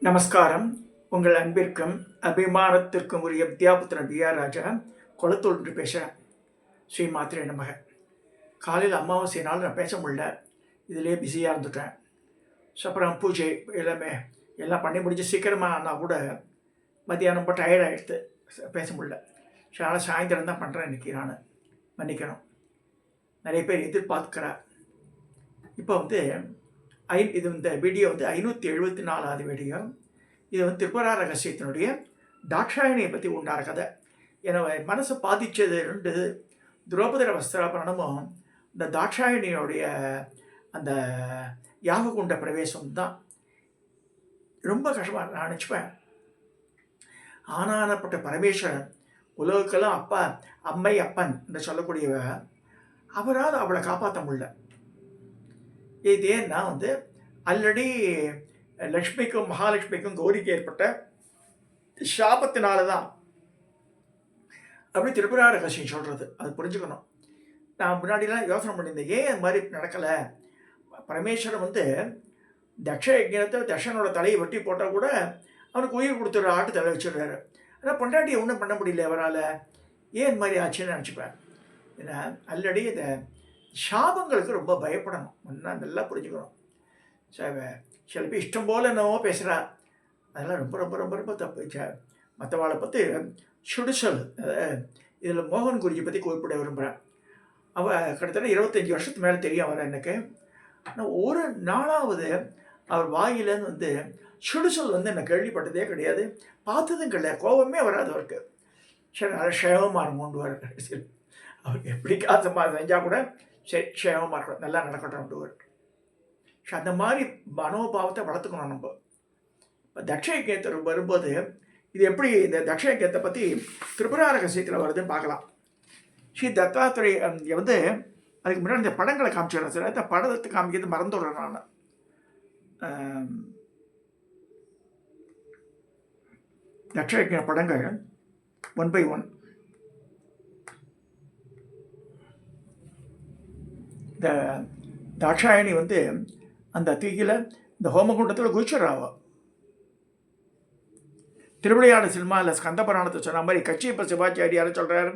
நமஸ்காரம். உங்கள் அன்பிற்கும் அபிமானத்திற்கும் உரிய வித்யாபுத்திரன் வி.ஆர். ராஜா கொளத்தூர் என்று பேசுகிறேன். ஸ்ரீ மாத்திரை நமக. காலையில் அமாவாசையினால் நான் பேச முடியல, இதிலே பிஸியாக இருந்துட்டேன். ஸோ அப்புறம் பூஜை எல்லாம் பண்ணி முடிஞ்சு சீக்கிரமாக ஆனால் கூட மத்தியானம் ரொம்ப டயர்ட் ஆகிடுது, பேச முடியல. ஸோ அதனால் சாயந்தரம் தான் பண்ணுறேன் இன்றைக்கி. நான் மன்னிக்கணும், நிறைய பேர் எதிர்பார்க்கிறா. இப்போ இது இந்த வீடியோ 574வது வீடியோ. இது திரிபுரா ரகசியத்தினுடைய தாட்சாயணியை பற்றி உண்டான கதை. என்னை மனசை பாதித்தது ரெண்டு. திரௌபதி வஸ்திராபரணமும் இந்த தாட்சாயணியோடைய அந்த யாககுண்ட பிரவேசம் தான் ரொம்ப கஷ்டமாக நான் நினச்சிப்பேன். ஆனானப்பட்ட பரமேஸ்வரன், உலகுக்கெல்லாம் அப்பா அம்மை அப்பன் என்று சொல்லக்கூடியவ, அவரால் அவளை காப்பாற்ற முடியல. இது ஏன்னா ஆல்ரெடி லக்ஷ்மிக்கும் மகாலட்சுமிக்கும் கௌரிக்கு ஏற்பட்ட சாபத்தினால தான் அப்படி திரிபுரா ரகசியம் சொல்கிறது. அது புரிஞ்சுக்கணும். நான் முன்னாடிலாம் யோசனை பண்ணியிருந்தேன், ஏன் அது மாதிரி நடக்கலை. பரமேஸ்வரன் தக்ஷ யஜ்ஞத்தை தக்ஷனோட தலையை வெட்டி போட்டால் கூட அவனுக்கு உயிர் கொடுத்துட்ற ஆட்டு தலை வச்சுடுறாரு. ஆனால் பொண்டாட்டியை ஒன்றும் பண்ண முடியல அவரால். ஏன் இந்த மாதிரி ஆச்சுன்னு நினச்சிப்பேன். ஏன்னா ஆல்ரெடி இந்த சாபங்களுக்கு ரொம்ப பயப்படணும், நல்லா புரிஞ்சுக்கணும். சில பேர் இஷ்டம் போல் என்னவோ பேசுகிறா, அதெல்லாம் ரொம்ப ரொம்ப ரொம்ப ரொம்ப தப்பு. மற்றவாளை பற்றி சுடுசல், இதில் மோகன் குருஜி பற்றி குறிப்பிட விரும்புகிறேன். அவள் கிட்டத்தட்ட 25 வருஷத்துக்கு மேலே தெரியும் அவர் எனக்கு. ஆனால் ஒரு நாளாவது அவர் வாயிலேருந்து சுடுசல் என்னை கேள்விப்பட்டதே கிடையாது, பார்த்ததும் கிடையாது. கோபமே வராது அவருக்கு. சரி, நல்லா ஷேவமாக இருக்கும்டுவார். சரி, அவருக்கு எப்படி காசமாக செஞ்சால் கூட சரி க்ஷேமமாக இருக்கணும், நல்லா நடக்கட்டும். ஸோ அந்த மாதிரி மனோபாவத்தை வளர்த்துக்கணும் நம்ம. இப்போ தக்ஷ யஜ்ஞத்தை வரும்போது இது எப்படி இந்த தக்ஷ யஜ்ஞத்தை பற்றி திரிபுரா ரகசியத்தில் வருதுன்னு பார்க்கலாம். ஸ்ரீ தத்தாத்திரேய அதுக்கு முன்னாடி இந்த படங்களை காமிச்சிடுறேன். சார், இந்த படத்தை காமிக்கிறது மறந்துடுறேன் நான். தக்ஷ யஜ்ஞ படங்கள் 1 by 1. இந்த தாட்சாயணி அந்த தீயில் இந்த ஹோமகுண்டத்தில் குதிச்சிட்றாவோ. திருவிளையாடு சினிமாவில் ஸ்கந்த புராணத்தை சொன்ன மாதிரி கச்சியப்ப சிவாச்சாரியாரை சொல்கிறார்.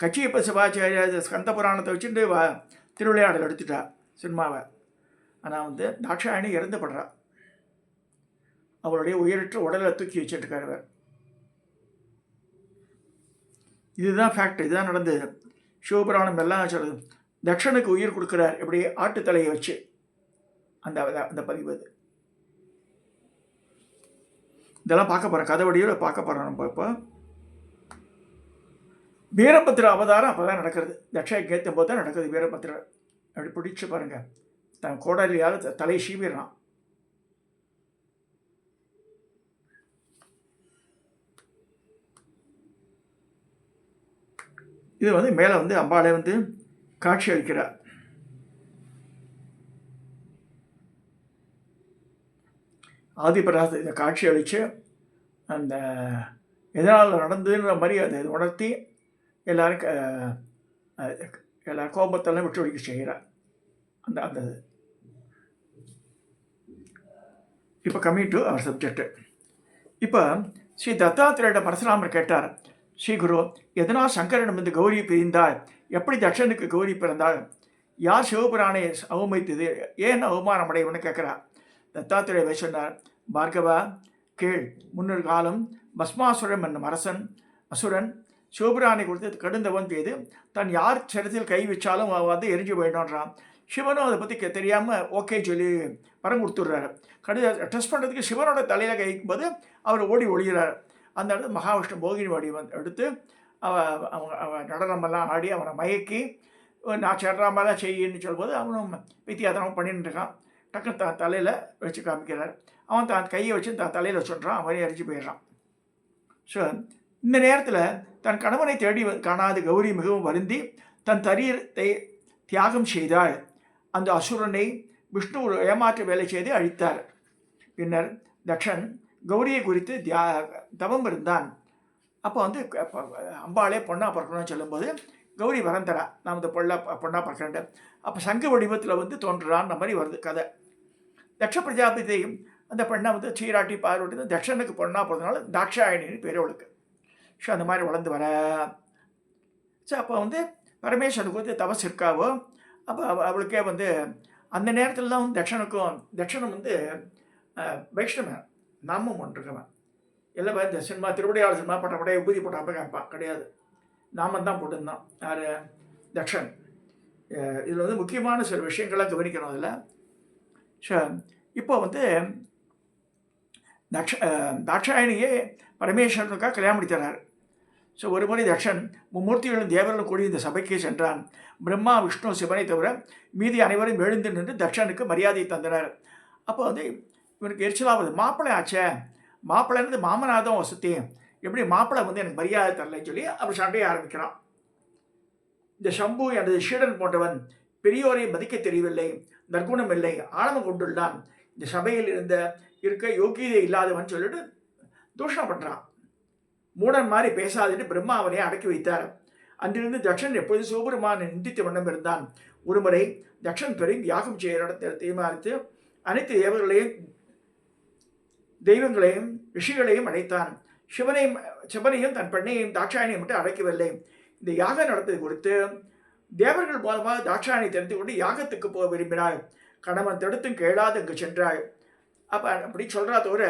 கச்சியப்ப சிவாச்சாரியார் ஸ்கந்த புராணத்தை வச்சுட்டு திருவிளையாடல் எடுத்துட்டா சினிமாவை. ஆனால் தாட்சாயணி இறந்துபடுறா. அவருடைய உயிரற்ற உடலை தூக்கி வச்சுட்டுருக்கார். இதுதான் ஃபேக்ட், இதுதான் நடந்தது. சிவபுராணம் எல்லாம் சொல்லுது. தக்ஷனுக்கு உயிர் கொடுக்குறார் எப்படி, ஆட்டு தலையை வச்சு. அந்த பதிவு அது. இதெல்லாம் பார்க்க போகிறேன், கதை வடிவில் பார்க்க போகிறோம் நம்ம. இப்போ வீரபத்திர அவதாரம் அப்போ தான் நடக்கிறது. தக்ஷ யஜ்ஞத்தும் போது தான் நடக்குது. வீரபத்திரர் அப்படி பிடிச்சு பாருங்கள், தன் கோடாலியால் தலையை சீவிடுறான். இது மேலே அம்பாளை காட்சி அளிக்கிறார். ஆதிபராச இதை காட்சி அளித்து அந்த எதனால் நடந்ததுன்ற மாதிரி அதை உணர்த்தி எல்லாரும் கோபத்தெல்லாம் விட்டு ஒழிக்க செய்கிறார். அந்த இப்போ கம்மிங் டு அவர் சப்ஜெக்டு. இப்போ ஸ்ரீ தத்தாத்திரேய பரசுராமர் கேட்டார், ஸ்ரீ குரு, எதனால் சங்கரன் கௌரி பிரிந்தாள், எப்படி தட்சனுக்கு கௌரி பிறந்தாள், யார் சிவபுராணை அவமதித்தது, ஏன் அவமானம் அடையவனு கேட்குறா. தத்தாத்திரேய சொன்னார், பார்கவா கீழ், முன்னொரு காலம் பஸ்மாசுரன் என்னும் அசுரன் சிவபுராணை கொடுத்து கடுந்தவன் செய்து தன் யார் சிரத்தில் கை வச்சாலும் எரிஞ்சு போயிடணுன்றான். சிவனும் அதை பற்றி தெரியாமல் ஓகே சொல்லி வரம் கொடுத்துட்றாரு. டெஸ்ட் பண்ணுறதுக்கு சிவனோட தலையில் கை வைக்கும்போது அவர் ஓடி ஒழிகிறார். அந்த இடத்துல மகாவிஷ்ணு போகினி வாடி எடுத்து அவ நடனமெல்லாம் ஆடி அவனை மயக்கி நான் சேர்றாமெல்லாம் செய்யின்னு சொல்லும்போது அவனும் வித்தியாசமாக பண்ணிட்டு இருக்கான். டக்குன்னு தலையில் வச்சு காமிக்கிறார். அவன் தான் கையை வச்சு தான் தலையில் சொல்கிறான், அவனே அரிச்சு போயிடுறான். ஸோ இந்த நேரத்தில் தன் கணவனை தேடி காணாத கௌரி மிகவும் வருந்தி தன் தரீரத்தை தியாகம் செய்தாள். அந்த அசுரனை விஷ்ணு ஒரு ஏமாற்று வேலை செய்து அழித்தார். பின்னர் தக்ஷன் கௌரியை குறித்து தவம் இருந்தான். அப்போ அம்பாளே பொண்ணா பிறக்கணும்னு சொல்லும்போது கௌரி வரம் தரா, நான் பொண்ணா பிறக்கிறேன். அப்போ சங்க வடிவத்தில் தோன்றுறான்ற மாதிரி வருது கதை. தக்ஷ பிரஜாபதி அந்த பெண்ணை வந்து சீராட்டி பார்வட்டி தட்சனுக்கு பொண்ணாக போகிறதுனால தாட்சாயணின்னு பேர் அவளுக்கு. ஸோ அந்த மாதிரி வளர்ந்து வர. ஸோ அப்போ வந்து பரமேஸ்வரனுக்கு வந்து தபஸ் இருக்காவோ, அப்போ அவளுக்கே வந்து அந்த நேரத்தில் தான் வந்து தட்சணம் வந்து வைஷ்ணவன் நாமம் ஒன்றுக்கவன். எல்லாம் இந்த சினிமா திருவிடையாளர் சினிமா பட்ட உபதி போட்டாப்ப கேட்பான் கிடையாது, நாமம் தான் போட்டுருந்தான். யார்? தக்ஷன். இதில் வந்து முக்கியமான சில விஷயங்கள்லாம் கவனிக்கணும் அதில். ஸோ இப்போ வந்து தாட்சாயணியே பரமேஸ்வரனுக்காக கல்யாணம் பண்ணி தர்றார். ஸோ ஒரு முறை தக்ஷன் மும்மூர்த்திகளும் தேவர்களும் கூடி இந்த சபைக்கு சென்றான். பிரம்மா, விஷ்ணு, சிவனை தவிர மீதி அனைவரும் எழுந்து நின்று தக்ஷனுக்கு மரியாதை தந்தனர். அப்போ வந்து இவனுக்கு எரிச்சலாகுது, மாப்பிள்ளை ஆச்சே, மாப்பிள்ளைன்றது மாமனாதான் வசதி, எப்படி மாப்பிள்ளை வந்து எனக்கு மரியாதை தரலைன்னு சொல்லி அவர் சண்டையை ஆரம்பிக்கிறான். இந்த சம்பு எனது ஷீடன் போன்றவன் பெரியோரை மதிக்க தெரியவில்லை, நற்குணம் இல்லை, ஆழம் கொண்டுள்ளான், இந்த சபையில் இருக்க யோகியதை இல்லாதவன் சொல்லிட்டு தூஷணம் பண்ணுறான். மூடன் மாதிரி பேசாதுன்னு பிரம்மா அவனை அடக்கி வைத்தார். அன்றிலிருந்து தக்ஷன் எப்போது சிவபெருமானை நிந்தித்த வண்ணம் இருந்தான். ஒருமுறை தக்ஷன் பெரும் யாகம் செய்ய நடத்த தீர்மானித்து அனைத்து தெய்வங்களையும் ரிஷிகளையும் அழைத்தான். சிவனையும் தன் பெண்ணையும் தாட்சாயணியை மட்டும் அழைக்கவில்லை. இந்த யாகம் நடத்தது குறித்து தேவர்கள் மூலமாக தாட்சாயணி தெரிந்து கொண்டு யாகத்துக்கு போக விரும்பினாள். கணவன் தடுத்தும் கேளாது அங்கு சென்றாள். அப்போ அப்படி சொல்கிறா தவிர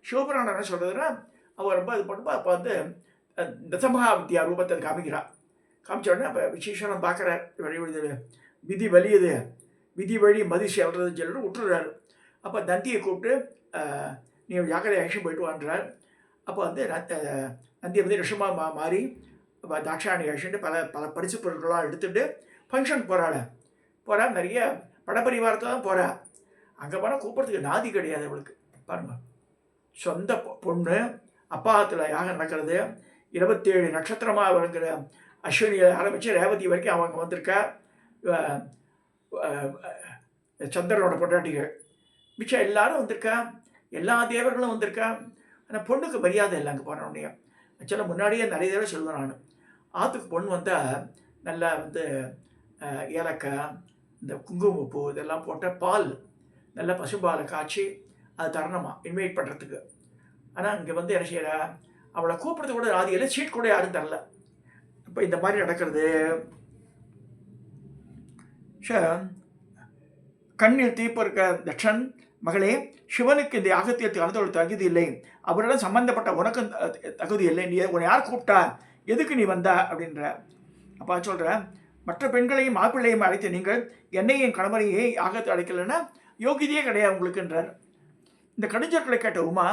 சிவபுராணம் என்ன சொல்கிறதுன்னா, அவர் ரொம்ப இது பண்ணும்போது அப்போ வந்து தசமகா வித்யா ரூபத்தை காமிக்கிறார். காமிச்ச உடனே அப்போ விசேஷனம் பார்க்குறார். விதி வலியுது, விதி வழி மதி செல்றதுன்னு சொல்லிட்டு விட்டுறாரு. அப்போ நந்தியை கூப்பிட்டு நீ யாக்கரை ஆக்ஷன் போயிட்டு வான்றார். அப்போ வந்து நந்தியை வந்து ரிஷமாக மாறி தாட்சாயணி ஆக்ஷன்ட்டு பல பரிசு பொருட்களாக எடுத்துகிட்டு ஃபங்க்ஷன் போகிறா. நிறைய படப்பரிவாரத்தை தான் போகிறா. அங்கே போனால் கூப்பிட்றதுக்கு நாதி கிடையாது அவளுக்கு. பாருங்க, சொந்த பொண்ணு அப்பாத்தில் யாகம் நடக்கிறது, 27 நட்சத்திரமாக விளங்குற அஸ்வினியை ஆரம்பித்து ரேவதி வரைக்கும் அவங்க வந்திருக்கா. சந்திரனோட பொண்டாட்டிகள் மிச்சம் எல்லாரும் வந்திருக்கா, எல்லா தேவர்களும் வந்திருக்கா. ஆனால் பொண்ணுக்கு மரியாதை இல்லை. அங்கே போனோடனே ஆக்சுவலாக முன்னாடியே நிறைய தடவை சொல்லுவேன் நான், ஆற்றுக்கு பொண்ணு வந்தால் நல்லா வந்து ஏலக்காய், இந்த குங்குமப்பூ இதெல்லாம் போட்ட பால், நல்லா பசும்பாலை காய்ச்சி அது தரணுமா இன்வைட் பண்ணுறதுக்கு. ஆனால் இங்கே வந்து என்ன செய்யறா, அவளை கூப்பிட்றது கூட ராதியில் சீட் கூட யாரும் தரல. இப்போ இந்த மாதிரி நடக்கிறது. கண்ணில் தீப்பு இருக்க தட்சன், மகளே, சிவனுக்கு இந்த யாகத்தில் கலந்து தகுதி இல்லை, அவரிடம் சம்பந்தப்பட்ட உனக்கு தகுதி இல்லை, நீ உன்னை யார் கூப்பிட்டா, எதுக்கு நீ வந்தா அப்படின்ற. அப்பா சொல்கிற, மற்ற பெண்களையும் மாப்பிள்ளையும் அழைத்து நீங்கள் என்னையும் கணவனையே யாகத்தை அழைக்கலைன்னா யோகிதையே கிடையாது உங்களுக்குன்றார். இந்த கடிஞ்சொற்களை கேட்ட உமா,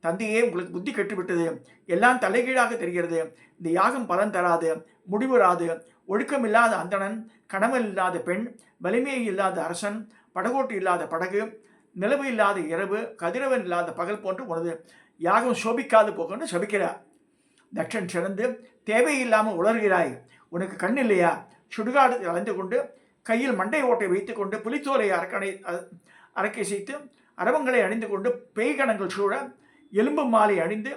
தந்தையே உங்களுக்கு புத்தி கெட்டுவிட்டது, எல்லாம் தலைகீழாக தெரிகிறது, இந்த யாகம் பலன் தராது, முடிவுறாது, ஒழுக்கம் இல்லாத அந்தணன், கணவன் இல்லாத பெண், வலிமையை இல்லாத அரசன், படகோட்டு இல்லாத படகு, நிலவு இல்லாத இரவு, கதிரவன் இல்லாத பகல் போன்று உனது யாகம் சோபிக்காது போகணும்னு சபிக்கிறார். தட்சன் சிறந்து தேவையில்லாமல் உளர்கிறாய், உனக்கு கண் இல்லையா, சுடுகாடு அலைந்து கொண்டு கையில் மண்டை ஓட்டை வைத்து கொண்டு புலித்தோலை அரக்கை செய்து அரவங்களை அணிந்து கொண்டு பேய்கணங்கள் சூழ எலும்பு மாலை அணிந்து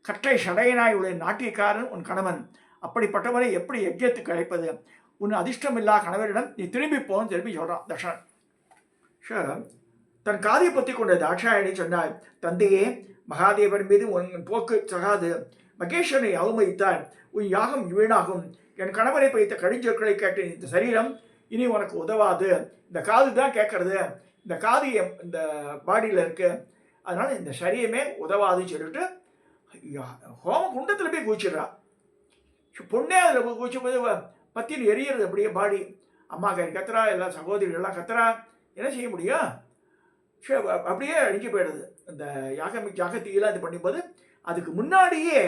கற்றை சடையனாய் உள்ள நாட்டியக்காரன் உன் கணவன், அப்படிப்பட்டவரை எப்படி யஜ்யத்துக்கு அழைப்பது, உன் அதிர்ஷ்டமில்லா கணவரிடம் நீ திரும்பி போன்னு திரும்பி சொல்கிறான் தட்சன். தன் காதை பற்றி கொண்ட தாட்சாயணி சொன்னாள், தந்தையே, மகாதேவன் மீது உன் போக்கு சகாது, மகேஸ்வரனை அவமதித்தால் உன் யாகம் வீணாகும், என் கணவரை பைத்த கடிஞ்சொற்களை கேட்டு இந்த சரீரம் இனி உனக்கு உதவாது, இந்த காது தான் கேட்கறது, இந்த காது இந்த பாடியில் இருக்கு, அதனால் இந்த சரீரமே உதவாதுன்னு சொல்லிட்டு ஹோம குண்டத்தில் போய் குதிச்சிடுறா. பொண்ணே அதில் குதிச்சு போது பத்தின்னு எரியறது அப்படியே பாடி. அம்மா கத்துறா, எல்லா சகோதரிகள்லாம் கத்துறா, என்ன செய்ய முடியும், அப்படியே அழிஞ்சு போயிடுது. இந்த யாகத்தீயெல்லாம் இது பண்ணும்போது அதுக்கு முன்னாடியே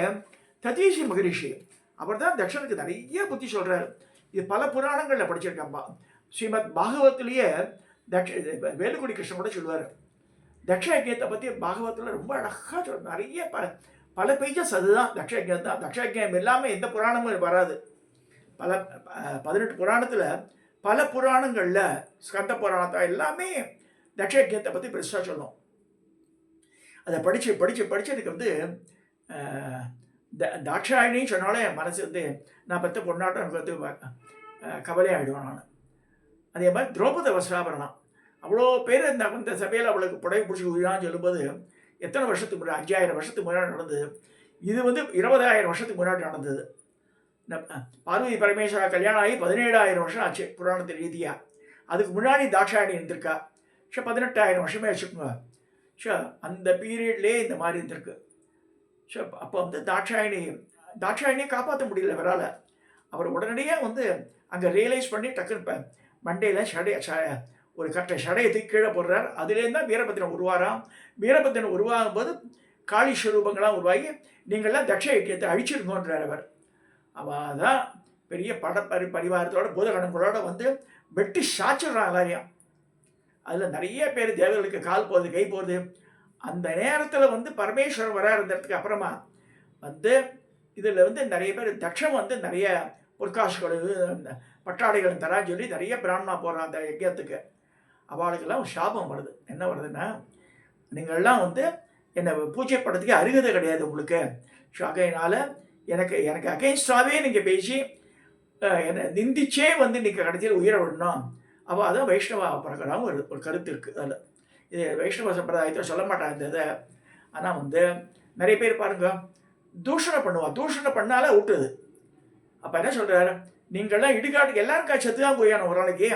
ததீசி மகரிஷி அவர் தான் தட்சனுக்கு நிறைய புத்தி சொல்கிறார். இது பல புராணங்களில் படிச்சிருக்காம்பா. ஸ்ரீமத் பாகவத்திலேயே வேலுக்குடி கிருஷ்ணன் கூட சொல்லுவார். தக்ஷ யஜ்யத்தை பற்றி பாகவத்தில் ரொம்ப அழகாக சொல்கிறார். நிறைய பல பேஜஸ் அதுதான் தக்ஷ யஜ்யம் தான். தக்ஷ யஜ்யம் எல்லாமே எந்த புராணமும் வராது. 18 புராணத்தில் பல புராணங்களில் ஸ்கந்த புராணத்தை எல்லாமே தக்ஷ யஜ்யத்தை பற்றி பெருசாக சொல்லும். அதை படித்து எனக்கு வந்து தாட்சாயணின்னு சொன்னாலே என் மனசு வந்து நான் பற்ற பொண்ணாட்டம் எனக்கு வந்து கவலையாகிடுவேன் நான். அதே மாதிரி திரௌபதி வஸ்திராபரணம், அவ்வளோ பேர் அந்த சபையில் அவளுக்கு புடவை பிடிச்சி உயிரான்னு சொல்லும்போது எத்தனை வருஷத்துக்கு முன்னாடி 5000 வருஷத்துக்கு முன்னாடி நடந்தது. இது வந்து 20,000 வருஷத்துக்கு முன்னாடி நடந்தது. பார்வதி பரமேஸ்வரா கல்யாணம் ஆகி 17,000 வருஷம் ஆச்சு புராணத்து ரீதியாக. அதுக்கு முன்னாடி தாட்சாயணி இருந்திருக்கா. 18,000 வருஷமே வச்சுக்கோங்க. அந்த பீரியட்லேயே இந்த மாதிரி இருந்திருக்கு. அப்போ வந்து தாட்சாயணியை காப்பாற்ற முடியல அவரால். அவர் உடனடியாக வந்து அங்கே ரியலைஸ் பண்ணி டக்குன்னு மண்டையில் ஒரு கட்டை ஷடையை தூக்கி கீழே போடுறார். அதுலேருந்து தான் வீரபத்திரன் உருவாராம். வீரபத்திரன் உருவாகும் போது காளி ஸ்வரூபங்களாம் உருவாகி நீங்கள்லாம் தட்ச யஜ்ஞத்தை அழிச்சிருங்கன்றார் அவர். அவள் தான் பெரிய பரிவாரத்தோட பூதகணங்களோட வந்து வெட்டி சாச்சிடுறான் எல்லாரையும். அதில் நிறைய பேர் தேவர்களுக்கு கால் போகுது, கை போகுது. அந்த நேரத்தில் வந்து பரமேஸ்வரன் வர இருந்ததுக்கு அப்புறமா வந்து இதில் வந்து நிறைய பேர் தட்சம் வந்து நிறைய பொற்காசுகள் பட்டாடைகள் தரான்னு சொல்லி நிறைய பிராமணா போகிறான் அந்த யஜ்யத்துக்கு. அவளுக்கெல்லாம் ஒரு சாபம் வருது. என்ன வருதுன்னா, நீங்கள்லாம் வந்து என்னை பூஜை படத்துக்கு அருகதை கிடையாது உங்களுக்கு. ஸோ அதனால் எனக்கு அகெயின்ஸ்டாகவே நீங்கள் பேசி என்னை நிந்திச்சே வந்து நீங்கள் கடைசியில் உயிரை விடணும். அவள் அதான் வைஷ்ணவ பிரகாரம் ஒரு கருத்து இருக்குது. அதில் இது வைஷ்ணவ சம்பிரதாயத்தில் சொல்ல மாட்டாங்க இந்த இதை. ஆனால் வந்து நிறைய பேர் பாருங்க தூஷணம் பண்ணுவாள். தூஷணம் பண்ணால விட்டுது. அப்போ என்ன சொல்கிறார், நீங்கள்லாம் இடுகாட்டுக்கு எல்லாருக்கா செத்து தான் போயானோம் ஒரு நாளைக்கு.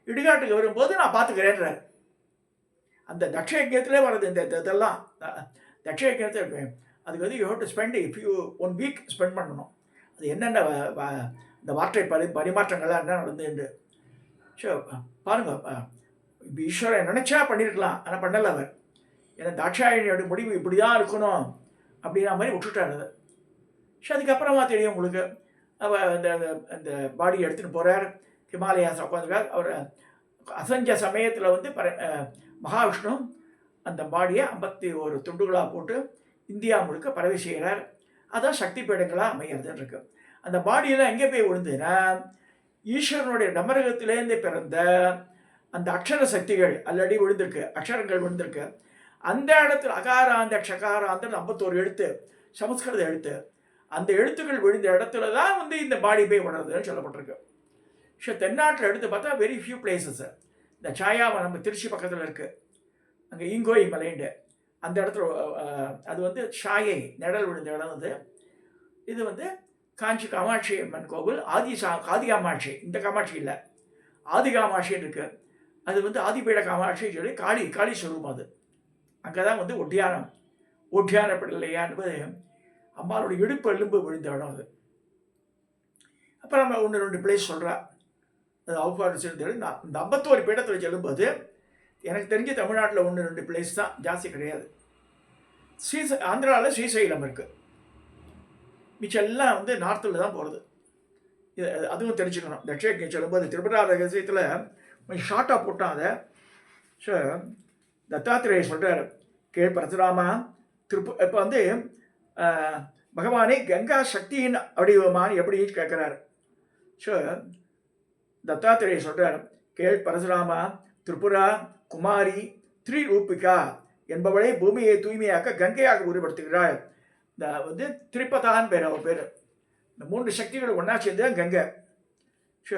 இடுகாட்டுக்கு வரும்போது நான் பார்த்துக்கிறேன்றார். அந்த தட்ச யஜ்ஞத்திலே வர்றது இதெல்லாம் தட்ச யஜ்ஞத்தில். அதுக்கு வந்து you have to spend one week spend பண்ணணும். அது என்னென்ன இந்த வார்த்தை பரிமாற்றங்கள்லாம் என்ன நடந்துன்னு. ஸோ பாருங்கள், ஈஸ்வரன் நினச்சா பண்ணியிருக்கலாம், ஆனால் பண்ணலை அவர். ஏன்னா தாட்சாயணியோட முடிவு இப்படி தான் இருக்கணும் அப்படின்னா மாதிரி விட்டுட்டார் அதை. ஸோ அதுக்கப்புறமா தெரியும் உங்களுக்கு, அவர் அந்த பாடியை எடுத்துகிட்டு போகிறார். ஹிமாலயாஸ் உட்காந்துருக்கார். அவர் அசஞ்ச சமயத்தில் வந்து மகாவிஷ்ணு அந்த பாடியை 51 துண்டுகளாக போட்டு இந்தியா முழுக்க பரவி செய்கிறார். அதான் சக்தி பீடங்களாக அமைகிறதுன்னு இருக்கு. அந்த பாடியெல்லாம் எங்கே போய் விழுந்துன்னா, ஈஸ்வரனுடைய டமரகத்திலேருந்து பிறந்த அந்த அக்ஷர சக்திகள் ஆல்ரெடி விழுந்திருக்கு, அக்ஷரங்கள் விழுந்திருக்கு. அந்த இடத்துல அகாராந்த க்ஷகாராந்த 51 எழுத்து, சமஸ்கிருத எழுத்து. அந்த எழுத்துக்கள் விழுந்த இடத்துல தான் வந்து இந்த பாடி போய் விடுறதுன்னு சொல்லப்பட்டிருக்கு. ஸோ தென்னாட்டில் எடுத்து பார்த்தா வெரி ஃபியூ பிளேசஸ். இந்த சாயாவனம் நம்ம திருச்சி பக்கத்தில் இருக்குது, அங்கே ஈங்கோய் மலைண்டு அந்த இடத்துல அது வந்து ஷாயை நிழல் விழுந்த இடம். வந்து இது வந்து காஞ்சி காமாட்சி அம்மன் கோவில், ஆதி காமாட்சி. இந்த காமாட்சி இல்லை, ஆதி காமாட்சின்னு இருக்குது. அது வந்து ஆதிபீட காமாட்சின்னு சொல்லி காளி ஸ்வரூபம். அது அங்கே தான் வந்து ஒட்டியானப்படலையா என்பது அம்மாவோட இடுப்பு எலும்பு விழுந்த இடம் அது. அப்புறம் நம்ம 1-2 பிளேஸ் சொல்கிறா. அது அவுப்பாடு சேர்ந்து இந்த 51 பீடத்தில் செல்லும்போது எனக்கு தெரிஞ்ச தமிழ்நாட்டில் 1-2 பிளேஸ் தான், ஜாஸ்தி கிடையாது. ஆந்திராவில் ஸ்ரீசைலம் இருக்குது. மிச்சம் எல்லாம் வந்து நார்த்தில் தான் போகிறது. இது அதுவும் தெரிஞ்சுக்கணும். தட்சயஜ்ஞம் சொல்லும்போது திருப்பரா ரகசியத்தில் கொஞ்சம் ஷார்ட்டாக போட்டான் அதை. ஸோ தத்தாத்திரேயர் சொல்கிறார், கேள் பரசுராமா இப்போ வந்து பகவானே கங்கா சக்தியின் வடிவமானு எப்படி கேட்குறாரு. ஸோ தத்தாத்திரேயர் சொல்கிறார், கேள் பரசுராமா, திரிபுரா குமாரி திரிரூபிகா என்பவளை பூமியை தூய்மையாக்க கங்கையாக உருவப்படுத்துகிறாள். இந்த வந்து திரிபதான் பேர், அவள் பேர். இந்த 3 சக்திகள் ஒன்றா சேர்ந்து கங்கை. ஸோ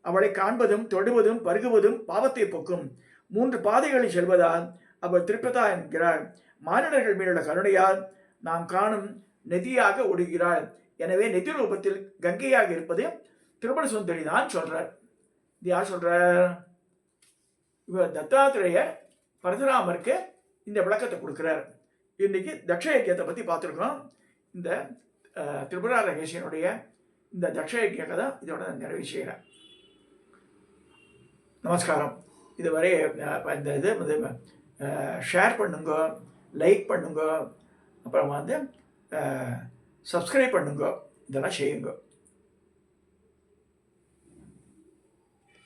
அவளை காண்பதும் தொடுவதும் பருகுவதும் பாவத்தை போக்கும் 3 பாதைகளில் செல்வதால் அவள் திரிபதா என்கிறாள். மானிடர்கள் மீதுள்ள கருணையால் நாம் காணும் நதியாக ஒடுகிறாள். எனவே நதி ரூபத்தில் கங்கையாக இருப்பது திருமண சுந்தரி தான் சொல்றார். இது யார் சொல்றார்? இவர் தத்தாத்திரேயர் பரசுராமருக்கு இந்த விளக்கத்தை கொடுக்கிறார். இன்னைக்கு தட்ச யஜ்ஞத்தை பற்றி பார்த்துருக்கோம். இந்த திரிபுரா ரகேஷனுடைய இந்த தட்ச யஜ்ஞ கதை இதோட நிறைவு செய்கிறேன். நமஸ்காரம். இதுவரை இந்த இது ஷேர் பண்ணுங்க, லைக் பண்ணுங்க, அப்புறம் வந்து சப்ஸ்கிரைப் பண்ணுங்க, இதெல்லாம் செய்யுங்க.